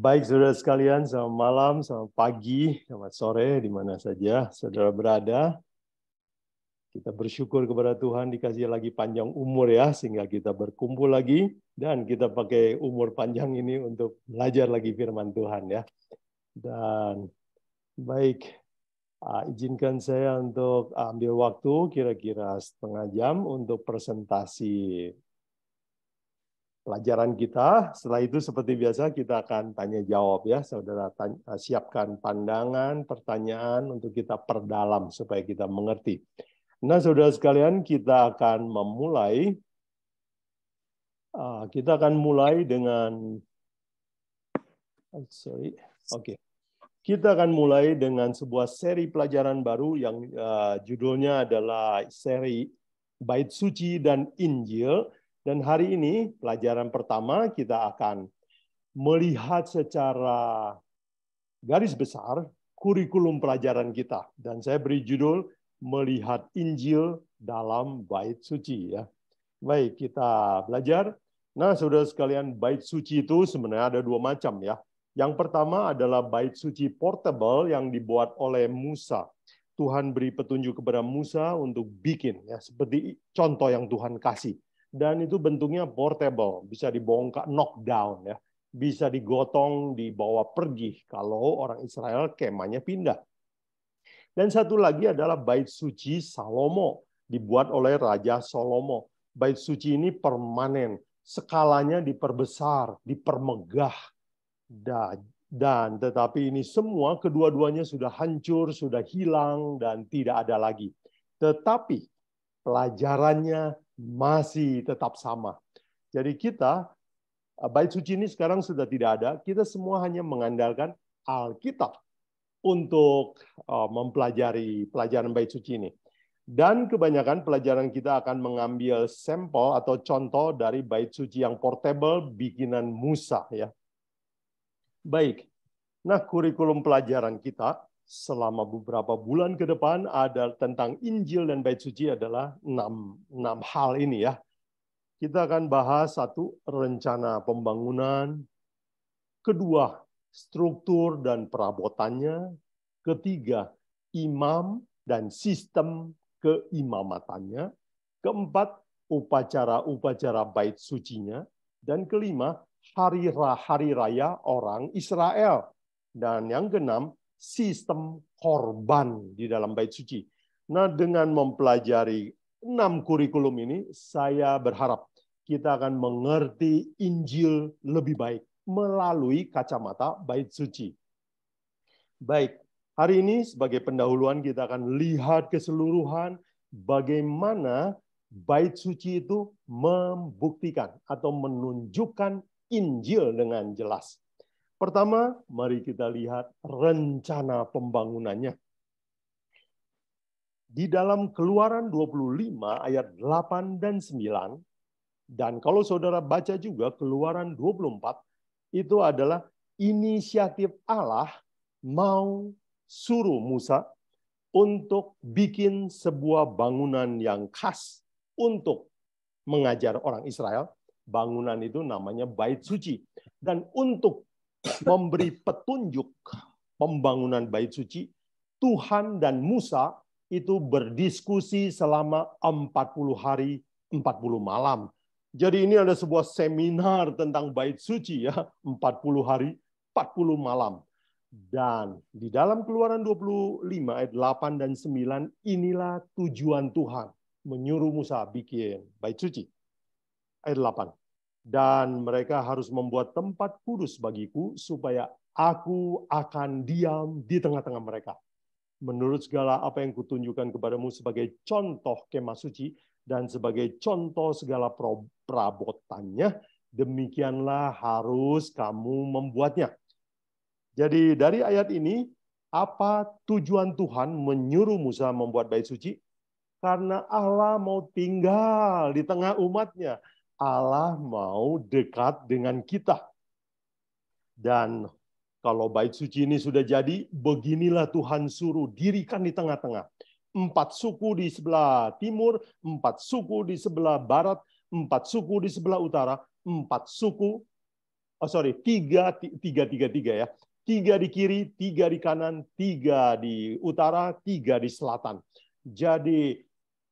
Baik, saudara sekalian, selamat malam, selamat pagi, selamat sore, di mana saja saudara berada. Kita bersyukur kepada Tuhan dikasih lagi panjang umur ya, sehingga kita berkumpul lagi, dan kita pakai umur panjang ini untuk belajar lagi firman Tuhan ya. Dan baik, izinkan saya untuk ambil waktu kira-kira setengah jam untuk presentasi pelajaran kita. Setelah itu seperti biasa kita akan tanya jawab ya. Saudara siapkan pandangan, pertanyaan untuk kita perdalam supaya kita mengerti. Nah, saudara sekalian, kita akan memulai dengan Kita akan mulai dengan sebuah seri pelajaran baru yang judulnya adalah seri Bait Suci dan Injil. Dan hari ini, pelajaran pertama, kita akan melihat secara garis besar kurikulum pelajaran kita. Dan saya beri judul, Melihat Injil dalam Bait Suci. Ya. Baik, kita belajar. Nah, saudara sekalian, bait suci itu sebenarnya ada dua macam ya. Yang pertama adalah bait suci portable yang dibuat oleh Musa. Tuhan beri petunjuk kepada Musa untuk bikin, ya, seperti contoh yang Tuhan kasih. Dan itu bentuknya portable, bisa dibongkar, knockdown, ya, bisa digotong, dibawa pergi kalau orang Israel kemahnya pindah. Dan satu lagi adalah bait suci Salomo, dibuat oleh Raja Salomo. Bait suci ini permanen, skalanya diperbesar, dipermegah, dan tetapi ini semua kedua-duanya sudah hancur, sudah hilang, dan tidak ada lagi. Tetapi pelajarannya masih tetap sama. Jadi kita, bait suci ini sekarang sudah tidak ada, kita semua hanya mengandalkan Alkitab untuk mempelajari pelajaran bait suci ini. Dan kebanyakan pelajaran kita akan mengambil sampel atau contoh dari bait suci yang portable bikinan Musa ya. Baik. Nah, kurikulum pelajaran kita selama beberapa bulan ke depan ada tentang Injil dan bait suci adalah 6 hal ini ya. Kita akan bahas satu, rencana pembangunan, kedua, struktur dan perabotannya, ketiga, imam dan sistem keimamatannya, keempat, upacara-upacara bait sucinya, dan kelima, hari raya orang Israel. Dan yang keenam, sistem korban di dalam bait suci. Nah, dengan mempelajari 6 kurikulum ini, saya berharap kita akan mengerti Injil lebih baik melalui kacamata bait suci. Baik, hari ini sebagai pendahuluan kita akan lihat keseluruhan bagaimana bait suci itu membuktikan atau menunjukkan Injil dengan jelas. Pertama, mari kita lihat rencana pembangunannya. Di dalam Keluaran 25 ayat 8 dan 9, dan kalau saudara baca juga Keluaran 24, itu adalah inisiatif Allah mau suruh Musa untuk bikin sebuah bangunan yang khas untuk mengajar orang Israel. Bangunan itu namanya Bait Suci. Dan untuk memberi petunjuk pembangunan Bait Suci, Tuhan dan Musa itu berdiskusi selama 40 hari, 40 malam. Jadi ini ada sebuah seminar tentang bait suci ya, 40 hari, 40 malam. Dan di dalam Keluaran 25 ayat 8 dan 9 inilah tujuan Tuhan menyuruh Musa bikin bait suci. Ayat 8. Dan mereka harus membuat tempat kudus bagiku supaya aku akan diam di tengah-tengah mereka. Menurut segala apa yang kutunjukkan kepadamu sebagai contoh kemah suci dan sebagai contoh segala perabotannya, demikianlah harus kamu membuatnya. Jadi dari ayat ini, apa tujuan Tuhan menyuruh Musa membuat bait suci? Karena Allah mau tinggal di tengah umatnya. Allah mau dekat dengan kita. Dan kalau bait suci ini sudah jadi, beginilah Tuhan suruh dirikan di tengah-tengah. 4 suku di sebelah timur, 4 suku di sebelah barat, 4 suku di sebelah utara, 4 suku tiga ya. 3 di kiri, 3 di kanan, 3 di utara, 3 di selatan. Jadi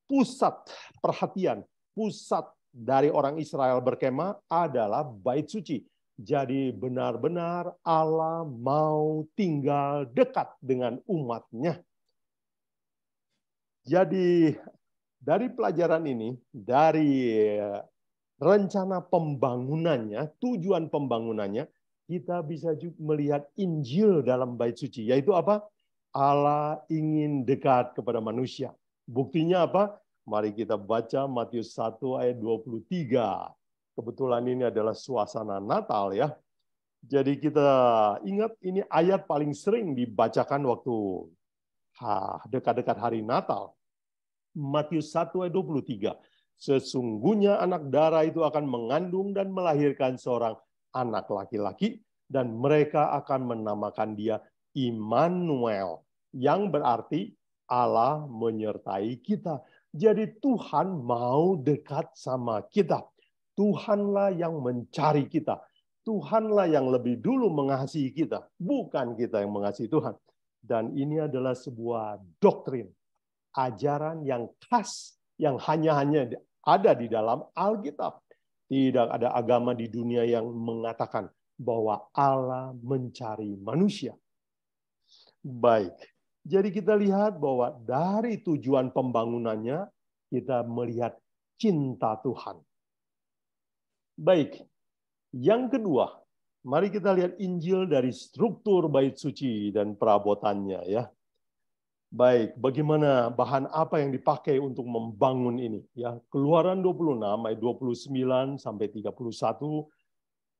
pusat perhatian, pusat dari orang Israel berkemah adalah bait suci. Jadi benar-benar Allah mau tinggal dekat dengan umatnya. Jadi dari pelajaran ini, dari rencana pembangunannya, tujuan pembangunannya, kita bisa juga melihat Injil dalam bait suci, yaitu apa? Allah ingin dekat kepada manusia. Buktinya apa? Mari kita baca Matius 1 ayat 23. Kebetulan ini adalah suasana Natal ya. Jadi kita ingat ini ayat paling sering dibacakan waktu dekat-dekat hari Natal. Matius 1 ayat 23. Sesungguhnya anak darah itu akan mengandung dan melahirkan seorang anak laki-laki, dan mereka akan menamakan dia Immanuel, yang berarti Allah menyertai kita. Jadi Tuhan mau dekat sama kita. Tuhanlah yang mencari kita. Tuhanlah yang lebih dulu mengasihi kita, bukan kita yang mengasihi Tuhan. Dan ini adalah sebuah doktrin, ajaran yang khas, yang hanya ada di dalam Alkitab. Tidak ada agama di dunia yang mengatakan bahwa Allah mencari manusia. Baik, jadi kita lihat bahwa dari tujuan pembangunannya, kita melihat cinta Tuhan. Baik, yang kedua, mari kita lihat Injil dari struktur bait suci dan perabotannya ya. Baik, bagaimana bahan apa yang dipakai untuk membangun ini? Ya, Keluaran 26 ayat 29 sampai 31.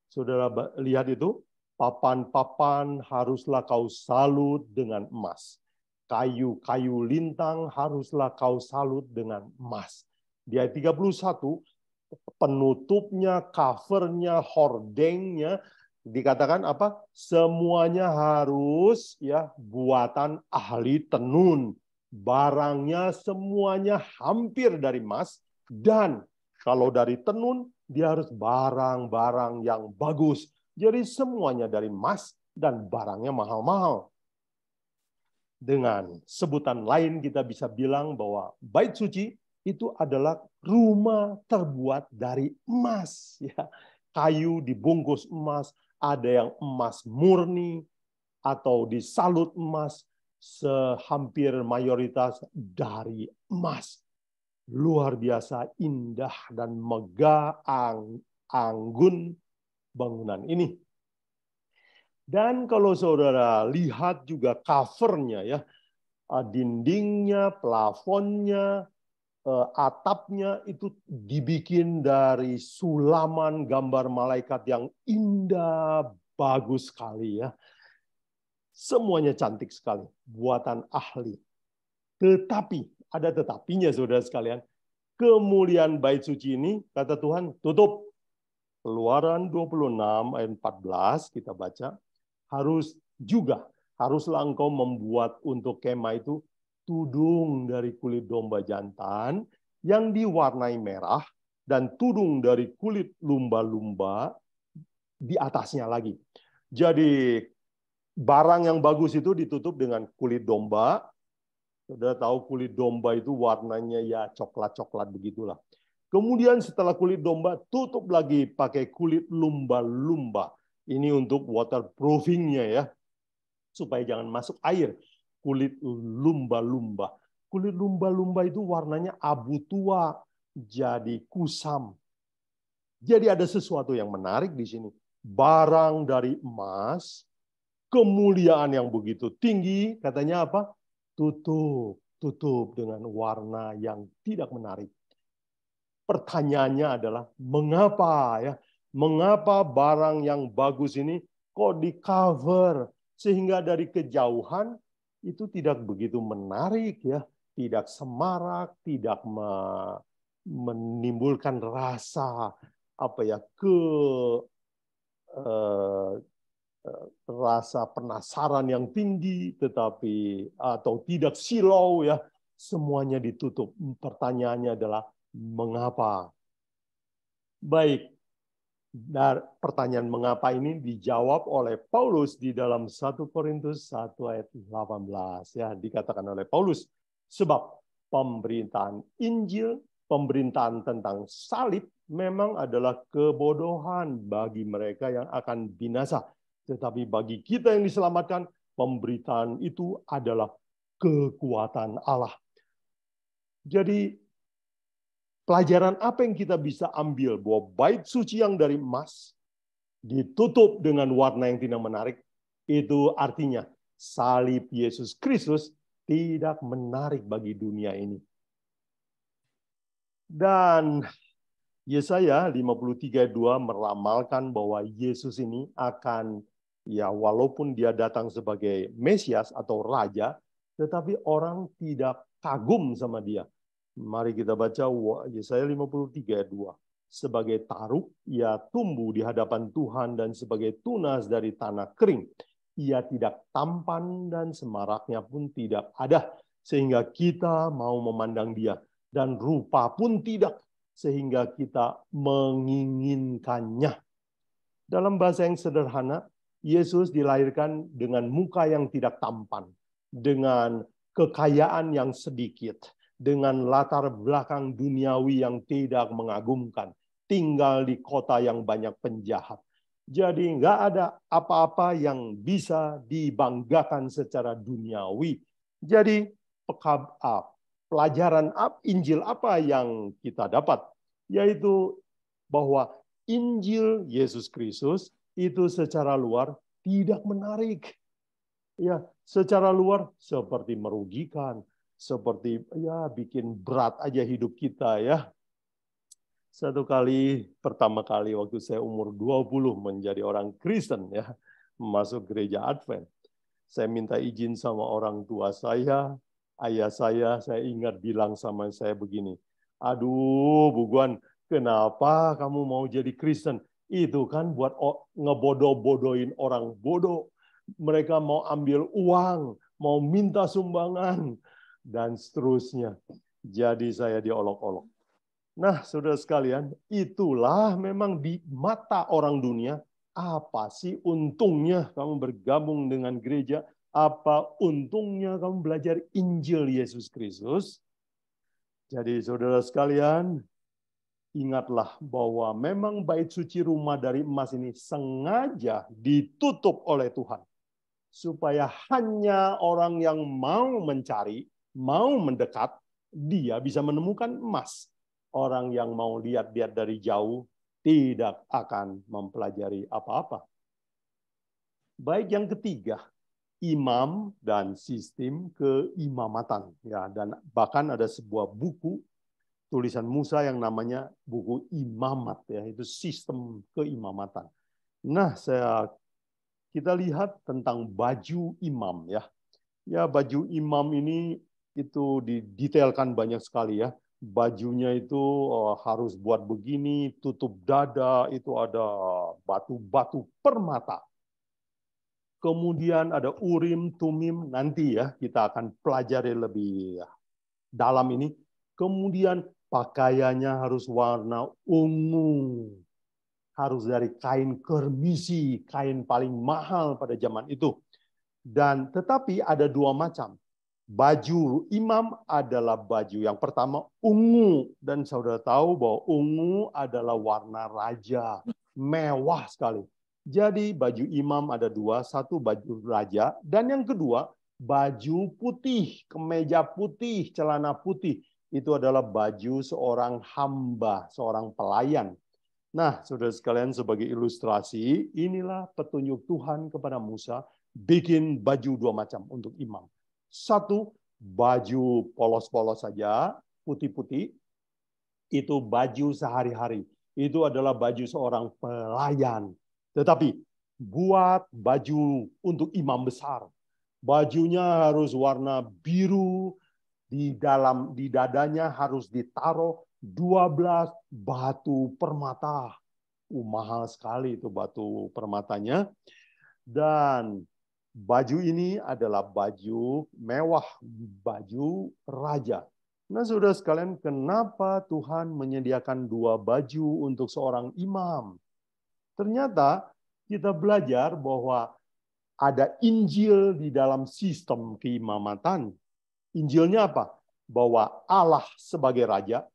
Saudara lihat itu, papan-papan haruslah kau salut dengan emas. Kayu-kayu lintang haruslah kau salut dengan emas. Di ayat 31, penutupnya, covernya, hordengnya, dikatakan apa? Semuanya harus ya buatan ahli tenun. Barangnya semuanya hampir dari emas, dan kalau dari tenun dia harus barang-barang yang bagus. Jadi semuanya dari emas dan barangnya mahal-mahal. Dengan sebutan lain kita bisa bilang bahwa bait suci itu adalah rumah terbuat dari emas ya. Kayu dibungkus emas, ada yang emas murni atau disalut emas, sehampir mayoritas dari emas. Luar biasa indah dan megah anggun bangunan ini. Dan kalau saudara lihat juga covernya ya, dindingnya, plafonnya, atapnya itu dibikin dari sulaman gambar malaikat yang indah, bagus sekali ya. Semuanya cantik sekali, buatan ahli. Tetapi, ada tetapinya saudara sekalian, kemuliaan bait suci ini, kata Tuhan, tutup. Keluaran 26 ayat 14 kita baca, haruslah engkau membuat untuk kemah itu tudung dari kulit domba jantan yang diwarnai merah dan tudung dari kulit lumba-lumba di atasnya lagi. Jadi barang yang bagus itu ditutup dengan kulit domba. Sudah tahu kulit domba itu warnanya ya coklat-coklat begitulah. Kemudian setelah kulit domba, tutup lagi pakai kulit lumba-lumba. Ini untuk waterproofingnya ya, supaya jangan masuk air. Kulit lumba-lumba. Kulit lumba-lumba itu warnanya abu tua, jadi kusam. Jadi ada sesuatu yang menarik di sini. Barang dari emas, kemuliaan yang begitu tinggi, katanya apa? Tutup dengan warna yang tidak menarik. Pertanyaannya adalah mengapa ya? Mengapa barang yang bagus ini kok di cover sehingga dari kejauhan itu tidak begitu menarik ya, tidak semarak, tidak menimbulkan rasa apa ya rasa penasaran yang tinggi, tetapi atau tidak silau ya, semuanya ditutup. Pertanyaannya adalah mengapa? Baik, Dan pertanyaan mengapa ini dijawab oleh Paulus di dalam 1 Korintus 1 ayat 18. Ya, dikatakan oleh Paulus, sebab pemberitaan Injil, pemberitaan tentang salib memang adalah kebodohan bagi mereka yang akan binasa. Tetapi bagi kita yang diselamatkan, pemberitaan itu adalah kekuatan Allah. Jadi pelajaran apa yang kita bisa ambil bahwa bait suci yang dari emas ditutup dengan warna yang tidak menarik, itu artinya salib Yesus Kristus tidak menarik bagi dunia ini. Dan Yesaya 53:2 meramalkan bahwa Yesus ini akan, ya walaupun dia datang sebagai Mesias atau Raja, tetapi orang tidak kagum sama dia. Mari kita baca Yesaya 53:2. Sebagai taruk, ia tumbuh di hadapan Tuhan dan sebagai tunas dari tanah kering. Ia tidak tampan dan semaraknya pun tidak ada, sehingga kita mau memandang dia. Dan rupa pun tidak, sehingga kita menginginkannya. Dalam bahasa yang sederhana, Yesus dilahirkan dengan muka yang tidak tampan, dengan kekayaan yang sedikit, dengan latar belakang duniawi yang tidak mengagumkan, tinggal di kota yang banyak penjahat. Jadi nggak ada apa-apa yang bisa dibanggakan secara duniawi. Jadi pelajaran Injil apa yang kita dapat? Yaitu bahwa Injil Yesus Kristus itu secara luar tidak menarik. Ya, secara luar seperti merugikan, seperti ya bikin berat aja hidup kita ya. Pertama kali waktu saya umur 20 menjadi orang Kristen ya, masuk gereja Advent. Saya minta izin sama orang tua saya, ayah saya ingat bilang sama saya begini, aduh Bu Guan, kenapa kamu mau jadi Kristen? Itu kan buat ngebodoh-bodohin orang bodoh. Mereka mau ambil uang, mau minta sumbangan, dan seterusnya. Jadi saya diolok-olok. Nah, saudara sekalian, itulah memang di mata orang dunia, apa sih untungnya kamu bergabung dengan gereja? Apa untungnya kamu belajar Injil Yesus Kristus? Jadi saudara sekalian, ingatlah bahwa memang bait suci rumah dari emas ini sengaja ditutup oleh Tuhan. Supaya hanya orang yang mau mencari, mau mendekat, dia bisa menemukan emas. Orang yang mau lihat-lihat dari jauh tidak akan mempelajari apa-apa. Baik, yang ketiga, imam dan sistem keimamatan. Ya, dan bahkan ada sebuah buku tulisan Musa yang namanya buku Imamat, ya, itu sistem keimamatan. Nah, kita lihat tentang baju imam ya. Ya, baju imam ini itu didetailkan banyak sekali ya. Bajunya itu harus buat begini, tutup dada, itu ada batu-batu permata. Kemudian ada urim, tumim, nanti ya kita akan pelajari lebih dalam ini. Kemudian pakaiannya harus warna ungu. Harus dari kain kermisi, kain paling mahal pada zaman itu. Dan tetapi ada dua macam. Baju imam adalah baju yang pertama ungu, dan saudara tahu bahwa ungu adalah warna raja, mewah sekali. Jadi baju imam ada dua, satu baju raja, dan yang kedua baju putih, kemeja putih, celana putih. Itu adalah baju seorang hamba, seorang pelayan. Nah, saudara sekalian, sebagai ilustrasi, inilah petunjuk Tuhan kepada Musa, bikin baju dua macam untuk imam. Satu, baju polos-polos saja, putih-putih, itu baju sehari-hari. Itu adalah baju seorang pelayan. Tetapi, buat baju untuk imam besar, bajunya harus warna biru, di dadanya harus ditaruh 12 batu permata. Mahal sekali itu batu permatanya. Dan baju ini adalah baju mewah, baju raja. Nah, saudara sekalian, kenapa Tuhan menyediakan dua baju untuk seorang imam? Ternyata kita belajar bahwa ada Injil di dalam sistem keimamatan. Injilnya apa? Bahwa Allah sebagai raja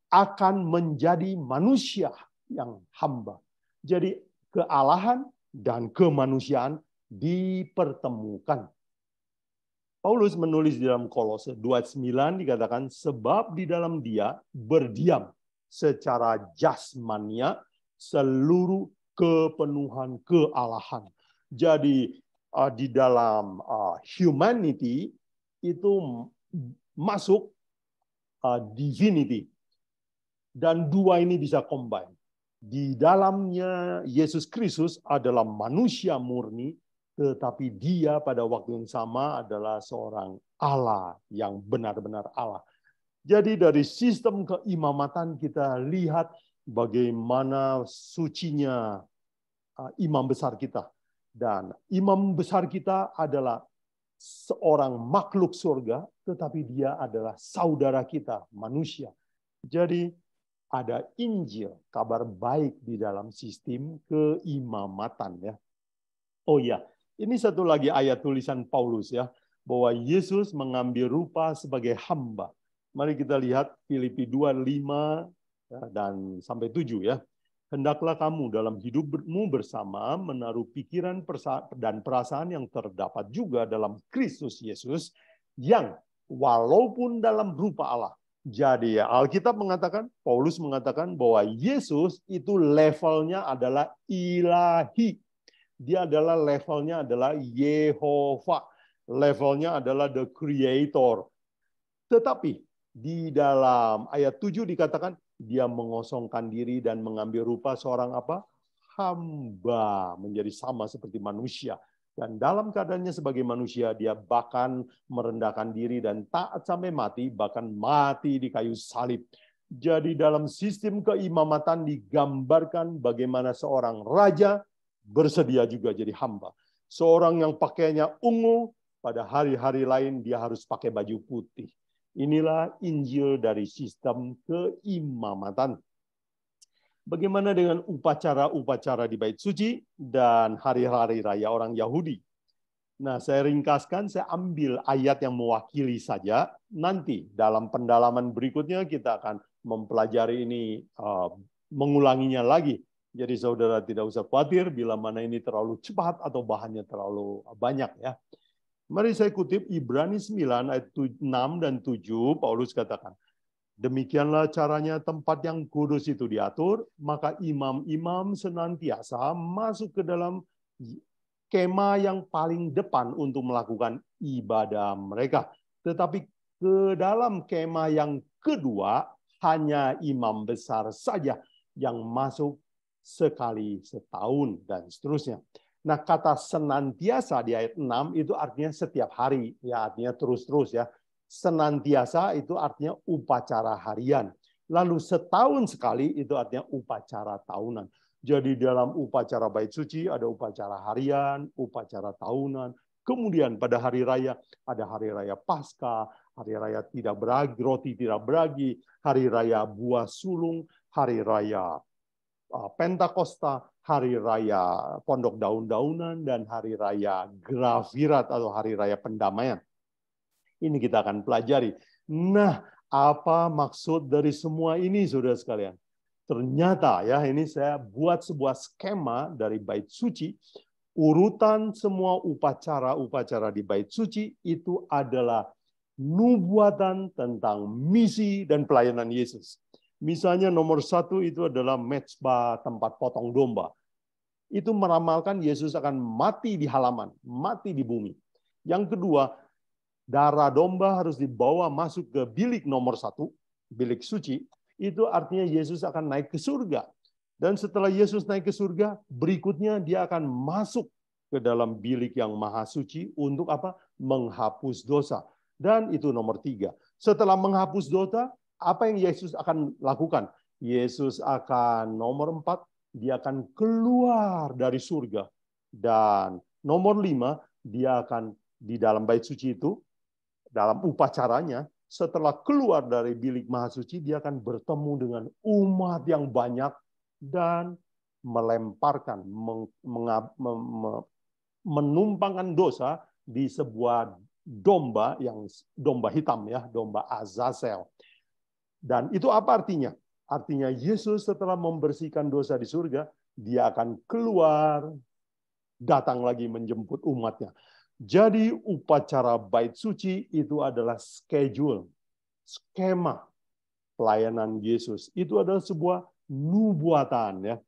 akan menjadi manusia yang hamba. Jadi kealahan dan kemanusiaan dipertemukan. Paulus menulis di dalam Kolose 2:9 dikatakan, sebab di dalam dia berdiam secara jasmania seluruh kepenuhan kealahan. Jadi di dalam humanity itu masuk divinity. Dan dua ini bisa combine. Di dalamnya Yesus Kristus adalah manusia murni, tetapi dia pada waktu yang sama adalah seorang Allah yang benar-benar Allah. Jadi dari sistem keimamatan kita lihat bagaimana sucinya imam besar kita. Dan imam besar kita adalah seorang makhluk surga, tetapi dia adalah saudara kita, manusia. Jadi ada Injil, kabar baik di dalam sistem keimamatan ya. Oh ya, ini satu lagi ayat tulisan Paulus ya, bahwa Yesus mengambil rupa sebagai hamba. Mari kita lihat Filipi 2:5 dan sampai 7 ya. Hendaklah kamu dalam hidupmu bersama menaruh pikiran dan perasaan yang terdapat juga dalam Kristus Yesus, yang walaupun dalam rupa Allah. Jadi Alkitab mengatakan, Paulus mengatakan bahwa Yesus itu levelnya adalah ilahi. Dia adalah levelnya adalah Yehova. Levelnya adalah the creator. Tetapi di dalam ayat 7 dikatakan dia mengosongkan diri dan mengambil rupa seorang apa? Hamba, menjadi sama seperti manusia. Dan dalam keadaannya sebagai manusia, dia bahkan merendahkan diri dan taat sampai mati, bahkan mati di kayu salib. Jadi dalam sistem keimamatan digambarkan bagaimana seorang raja bersedia juga jadi hamba. Seorang yang pakainya ungu, pada hari-hari lain dia harus pakai baju putih. Inilah Injil dari sistem keimamatan. Bagaimana dengan upacara-upacara di Bait Suci dan hari-hari raya orang Yahudi? Nah, saya ringkaskan, saya ambil ayat yang mewakili saja. Nanti dalam pendalaman berikutnya kita akan mempelajari ini, mengulanginya lagi. Jadi saudara tidak usah khawatir bila mana ini terlalu cepat atau bahannya terlalu banyak ya. Mari saya kutip Ibrani 9 ayat 6 dan 7, Paulus katakan, demikianlah caranya tempat yang kudus itu diatur, maka imam-imam senantiasa masuk ke dalam kemah yang paling depan untuk melakukan ibadah mereka. Tetapi ke dalam kemah yang kedua, hanya imam besar saja yang masuk sekali setahun, dan seterusnya. Nah, kata senantiasa di ayat 6 itu artinya setiap hari, ya artinya terus-terus ya. Senantiasa itu artinya upacara harian. Lalu setahun sekali itu artinya upacara tahunan. Jadi dalam upacara Bait Suci ada upacara harian, upacara tahunan. Kemudian pada hari raya ada hari raya Paskah, hari raya tidak beragi, roti tidak beragi, hari raya buah sulung, hari raya Pentakosta, hari raya Pondok Daun-Daunan, dan hari raya Grafirat atau hari raya pendamaian. Ini kita akan pelajari. Nah, apa maksud dari semua ini, saudara sekalian? Ternyata ya, ini saya buat sebuah skema dari Bait Suci. Urutan semua upacara-upacara di Bait Suci itu adalah nubuatan tentang misi dan pelayanan Yesus. Misalnya nomor 1 itu adalah mezbah, tempat potong domba. Itu meramalkan Yesus akan mati di halaman, mati di bumi. Yang kedua, darah domba harus dibawa masuk ke bilik nomor 1, bilik suci. Itu artinya Yesus akan naik ke surga. Dan setelah Yesus naik ke surga, berikutnya dia akan masuk ke dalam bilik yang maha suci untuk apa? Menghapus dosa. Dan itu nomor 3. Setelah menghapus dosa, apa yang Yesus akan lakukan? Yesus akan nomor 4, dia akan keluar dari surga. Dan nomor 5, dia akan di dalam bait suci itu, dalam upacaranya, setelah keluar dari bilik maha suci, dia akan bertemu dengan umat yang banyak dan melemparkan, menumpangkan dosa di sebuah domba, yang domba hitam ya, domba Azazel. Dan itu apa artinya? Artinya Yesus setelah membersihkan dosa di surga, dia akan keluar, datang lagi menjemput umatnya. Jadi upacara bait suci itu adalah schedule, skema pelayanan Yesus. Itu adalah sebuah nubuatan ya.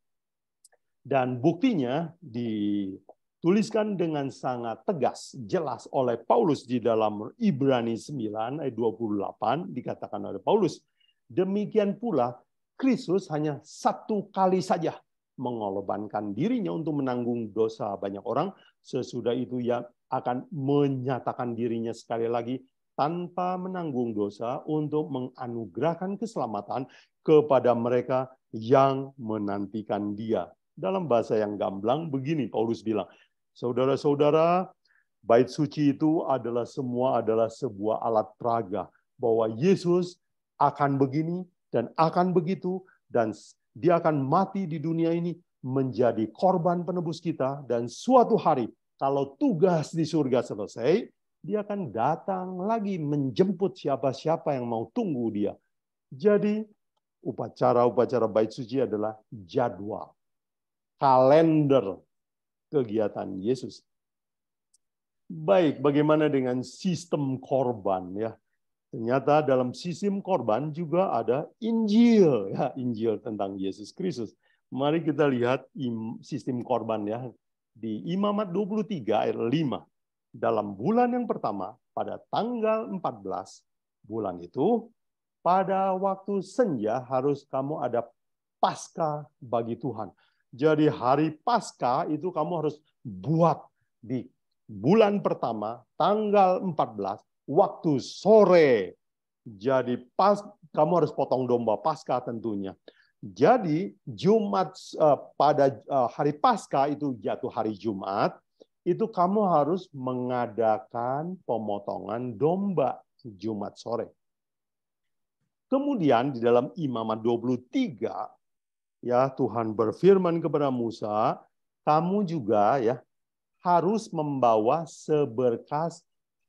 Dan buktinya dituliskan dengan sangat tegas, jelas oleh Paulus di dalam Ibrani 9 ayat 28 dikatakan oleh Paulus, demikian pula Kristus hanya satu kali saja mengorbankan dirinya untuk menanggung dosa banyak orang, sesudah itu ia akan menyatakan dirinya sekali lagi tanpa menanggung dosa untuk menganugerahkan keselamatan kepada mereka yang menantikan dia. Dalam bahasa yang gamblang begini Paulus bilang, saudara-saudara, bait suci itu adalah sebuah alat peraga bahwa Yesus akan begini dan akan begitu, dan dia akan mati di dunia ini menjadi korban penebus kita, dan suatu hari kalau tugas di surga selesai, dia akan datang lagi menjemput siapa-siapa yang mau tunggu dia. Jadi upacara-upacara bait suci adalah jadwal, kalender kegiatan Yesus. Baik, bagaimana dengan sistem korban ya? Ternyata dalam sistem korban juga ada Injil ya, Injil tentang Yesus Kristus. Mari kita lihat sistem korban ya di Imamat 23 ayat 5. Dalam bulan yang pertama pada tanggal 14 bulan itu, pada waktu senja harus kamu ada Paskah bagi Tuhan. Jadi hari Paskah itu kamu harus buat di bulan pertama, tanggal 14, waktu sore. Jadi kamu harus potong domba Paskah tentunya. Jadi Jumat pada hari Paskah itu jatuh hari Jumat, itu kamu harus mengadakan pemotongan domba Jumat sore. Kemudian di dalam Imamat 23, ya Tuhan berfirman kepada Musa, kamu juga ya harus membawa seberkas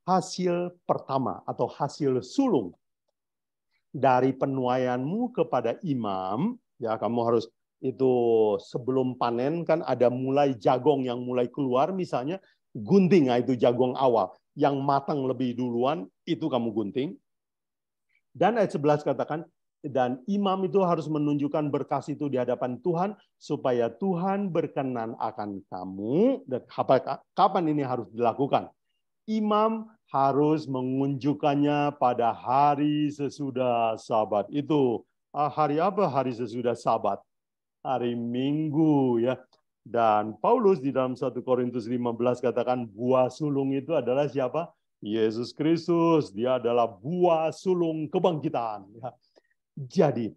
hasil pertama atau hasil sulung dari penuaianmu kepada imam. Ya, kamu harus itu sebelum panen kan ada mulai jagong yang mulai keluar, misalnya gunting, nah itu jagong awal. Yang matang lebih duluan itu kamu gunting. Dan ayat 11 katakan, dan imam itu harus menunjukkan berkas itu di hadapan Tuhan supaya Tuhan berkenan akan kamu. Dan kapan ini harus dilakukan? Imam harus mengunjukkannya pada hari sesudah Sabat. Itu hari apa hari sesudah Sabat? Hari Minggu ya. Dan Paulus di dalam 1 Korintus 15 katakan buah sulung itu adalah siapa? Yesus Kristus. Dia adalah buah sulung kebangkitan. Ya. Jadi,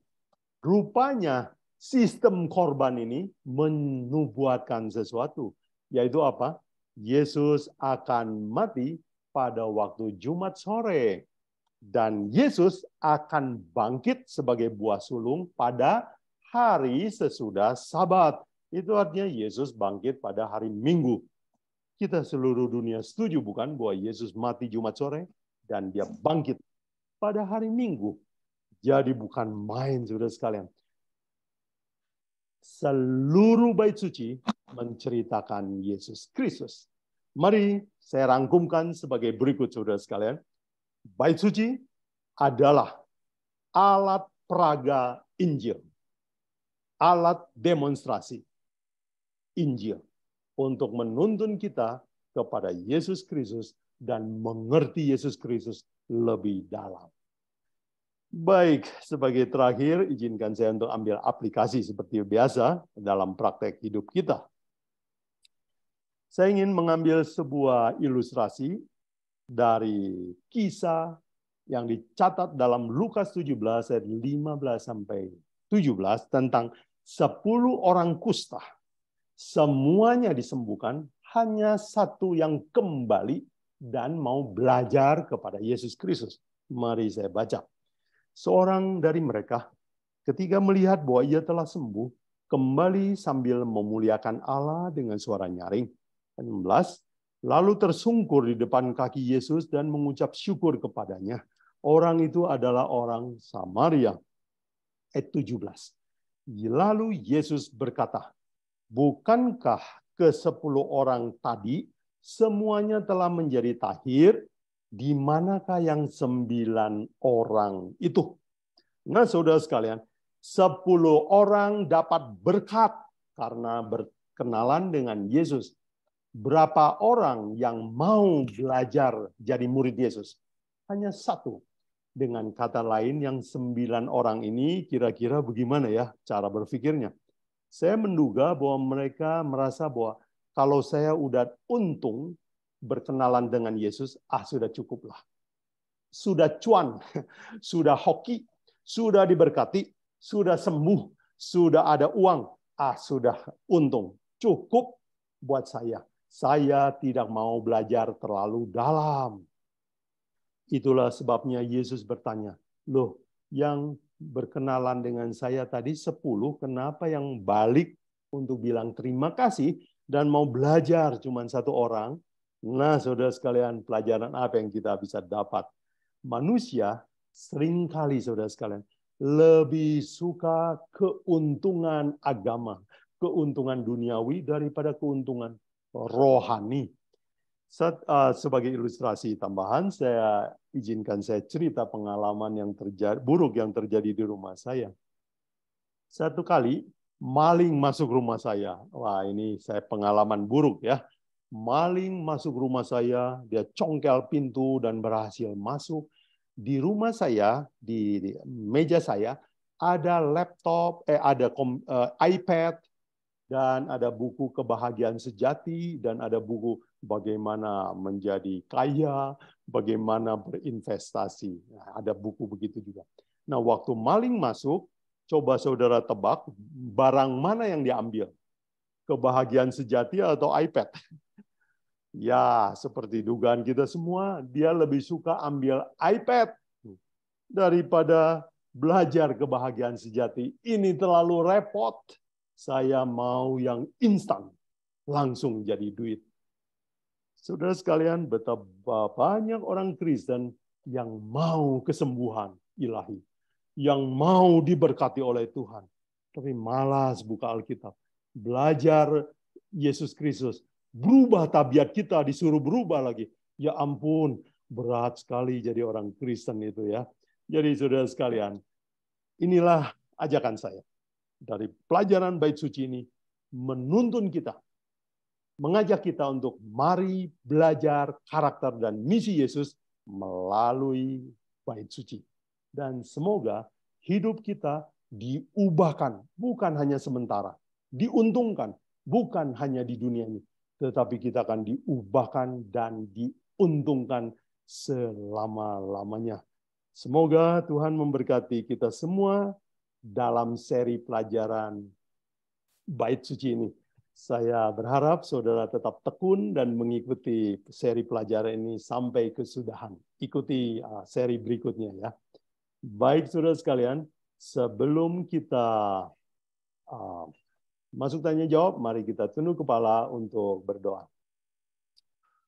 rupanya sistem korban ini menubuatkan sesuatu. Yaitu apa? Yesus akan mati pada waktu Jumat sore. Dan Yesus akan bangkit sebagai buah sulung pada hari sesudah Sabat. Itu artinya Yesus bangkit pada hari Minggu. Kita seluruh dunia setuju bukan bahwa Yesus mati Jumat sore dan dia bangkit pada hari Minggu. Jadi bukan main, saudara sekalian. Seluruh bait suci menceritakan Yesus Kristus. Mari saya rangkumkan sebagai berikut, saudara sekalian. Bait suci adalah alat peraga Injil. Alat demonstrasi Injil. Untuk menuntun kita kepada Yesus Kristus dan mengerti Yesus Kristus lebih dalam. Baik, sebagai terakhir, izinkan saya untuk ambil aplikasi seperti biasa dalam praktek hidup kita. Saya ingin mengambil sebuah ilustrasi dari kisah yang dicatat dalam Lukas 17 ayat 15 sampai 17 tentang 10 orang kusta. Semuanya disembuhkan, hanya satu yang kembali dan mau belajar kepada Yesus Kristus. Mari saya baca. Seorang dari mereka ketika melihat bahwa ia telah sembuh, kembali sambil memuliakan Allah dengan suara nyaring. 16. Lalu tersungkur di depan kaki Yesus dan mengucap syukur kepadanya. Orang itu adalah orang Samaria. Ayat 17. Lalu Yesus berkata, bukankah ke-10 orang tadi semuanya telah menjadi tahir? Di manakah yang 9 orang itu? Nah, saudara sekalian, 10 orang dapat berkat karena berkenalan dengan Yesus. Berapa orang yang mau belajar jadi murid Yesus? Hanya 1. Dengan kata lain, yang 9 orang ini kira-kira bagaimana ya cara berpikirnya? Saya menduga bahwa mereka merasa bahwa kalau saya udah untung berkenalan dengan Yesus, sudah cukuplah. Sudah cuan, sudah hoki, sudah diberkati, sudah sembuh, sudah ada uang, sudah untung. Cukup buat saya. Saya tidak mau belajar terlalu dalam. Itulah sebabnya Yesus bertanya, loh, yang berkenalan dengan saya tadi 10, kenapa yang balik untuk bilang terima kasih dan mau belajar cuma 1 orang? Nah, saudara sekalian, pelajaran apa yang kita bisa dapat? Manusia seringkali, saudara sekalian, lebih suka keuntungan agama, keuntungan duniawi daripada keuntungan rohani. Sebagai ilustrasi tambahan, saya izinkan saya cerita pengalaman yang buruk yang terjadi di rumah saya. Satu kali maling masuk rumah saya. Wah, ini saya pengalaman buruk ya. Maling masuk rumah saya, dia congkel pintu dan berhasil masuk. Di rumah saya, di meja saya ada laptop, ada iPad, dan ada buku Kebahagiaan Sejati, dan ada buku Bagaimana Menjadi Kaya, Bagaimana Berinvestasi. Nah, ada buku begitu juga. Nah, waktu maling masuk, coba saudara tebak barang mana yang diambil? Kebahagiaan Sejati atau iPad? Ya, seperti dugaan kita semua, dia lebih suka ambil iPad daripada belajar kebahagiaan sejati. Ini terlalu repot. Saya mau yang instan, langsung jadi duit. Saudara sekalian, betapa banyak orang Kristen yang mau kesembuhan ilahi, yang mau diberkati oleh Tuhan, tapi malas buka Alkitab, belajar Yesus Kristus, berubah tabiat kita, disuruh berubah lagi. Ya ampun, berat sekali jadi orang Kristen itu ya. Jadi saudara sekalian, inilah ajakan saya. Dari pelajaran Bait Suci ini menuntun kita, mengajak kita untuk mari belajar karakter dan misi Yesus melalui Bait Suci. Dan semoga hidup kita diubahkan, bukan hanya sementara, diuntungkan, bukan hanya di dunia ini, tetapi kita akan diubahkan dan diuntungkan selama-lamanya. Semoga Tuhan memberkati kita semua dalam seri pelajaran Bait Suci ini. Saya berharap saudara tetap tekun dan mengikuti seri pelajaran ini sampai kesudahan. Ikuti seri berikutnya ya. Baik saudara sekalian, sebelum kita masuk tanya jawab, mari kita tunduk kepala untuk berdoa.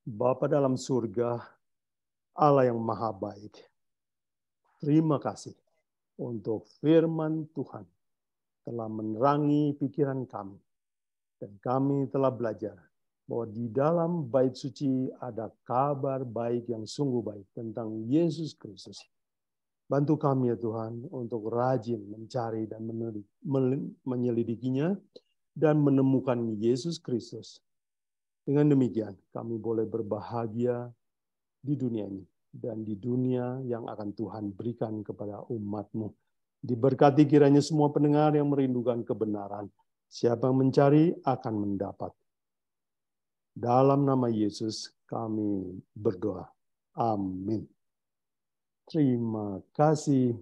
Bapa dalam surga, Allah yang maha baik, terima kasih untuk firman Tuhan telah menerangi pikiran kami. Dan kami telah belajar bahwa di dalam Bait Suci ada kabar baik yang sungguh baik tentang Yesus Kristus. Bantu kami ya Tuhan untuk rajin mencari dan menyelidikinya dan menemukan Yesus Kristus. Dengan demikian kami boleh berbahagia di dunia ini dan di dunia yang akan Tuhan berikan kepada umat-Mu. Diberkati kiranya semua pendengar yang merindukan kebenaran. Siapa yang mencari akan mendapat. Dalam nama Yesus kami berdoa. Amin. Terima kasih.